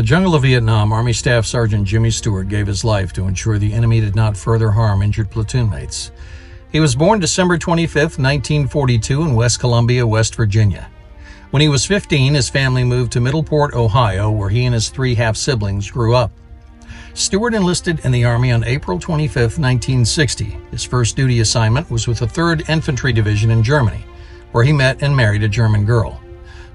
the jungle of Vietnam, Army Staff Sgt. Jimmy Stewart gave his life to ensure the enemy did not further harm injured platoon mates. He was born December 25, 1942 in West Columbia, West Virginia. When he was 15, his family moved to Middleport, Ohio, where he and his three half-siblings grew up. Stewart enlisted in the Army on April 25, 1960. His first duty assignment was with the 3rd Infantry Division in Germany, where he met and married a German girl.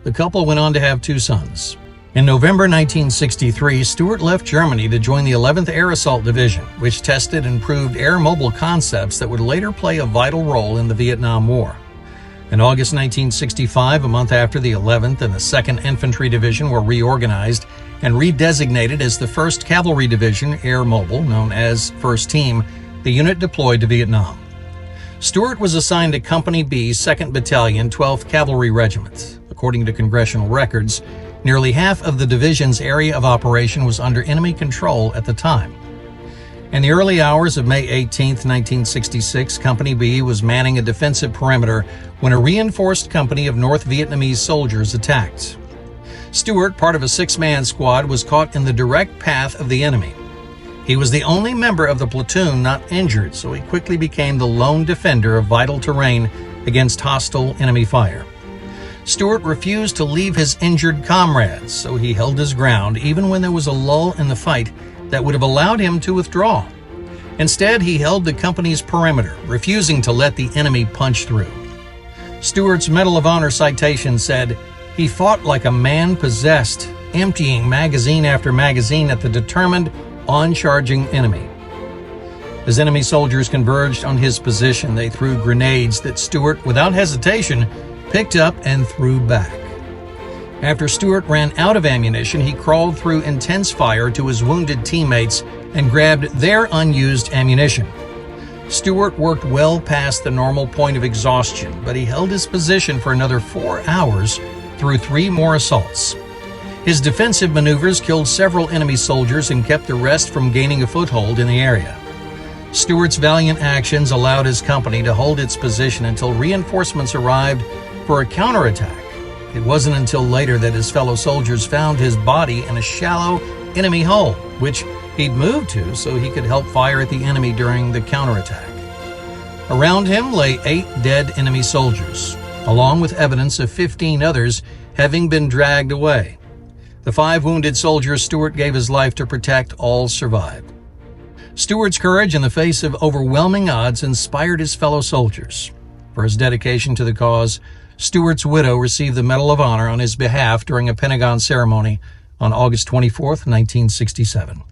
The couple went on to have 2 sons. In November 1963, Stewart left Germany to join the 11th Air Assault Division, which tested and proved air-mobile concepts that would later play a vital role in the Vietnam War. In August 1965, a month after the 11th and the 2nd Infantry Division were reorganized and redesignated as the 1st Cavalry Division Air Mobile, known as 1st Team, the unit deployed to Vietnam. Stewart was assigned to Company B, 2nd Battalion, 12th Cavalry Regiment. According to congressional records, nearly half of the division's area of operation was under enemy control at the time. In the early hours of May 18, 1966, Company B was manning a defensive perimeter when a reinforced company of North Vietnamese soldiers attacked. Stewart, part of a 6-man squad, was caught in the direct path of the enemy. He was the only member of the platoon not injured, so he quickly became the lone defender of vital terrain against hostile enemy fire. Stewart refused to leave his injured comrades, so he held his ground even when there was a lull in the fight that would have allowed him to withdraw. Instead, he held the company's perimeter, refusing to let the enemy punch through. Stewart's Medal of Honor citation said, "He fought like a man possessed, emptying magazine after magazine at the determined, on-charging enemy." As enemy soldiers converged on his position, they threw grenades that Stewart, without hesitation, picked up and threw back. After Stewart ran out of ammunition, he crawled through intense fire to his wounded teammates and grabbed their unused ammunition. Stewart worked well past the normal point of exhaustion, but he held his position for another 4 hours through 3 more assaults. His defensive maneuvers killed several enemy soldiers and kept the rest from gaining a foothold in the area. Stewart's valiant actions allowed his company to hold its position until reinforcements arrived for a counterattack. It wasn't until later that his fellow soldiers found his body in a shallow enemy hole, which he'd moved to so he could help fire at the enemy during the counterattack. Around him lay 8 dead enemy soldiers, along with evidence of 15 others having been dragged away. The 5 wounded soldiers Stewart gave his life to protect all survived. Stewart's courage in the face of overwhelming odds inspired his fellow soldiers. For his dedication to the cause, Stewart's widow received the Medal of Honor on his behalf during a Pentagon ceremony on August 24, 1967.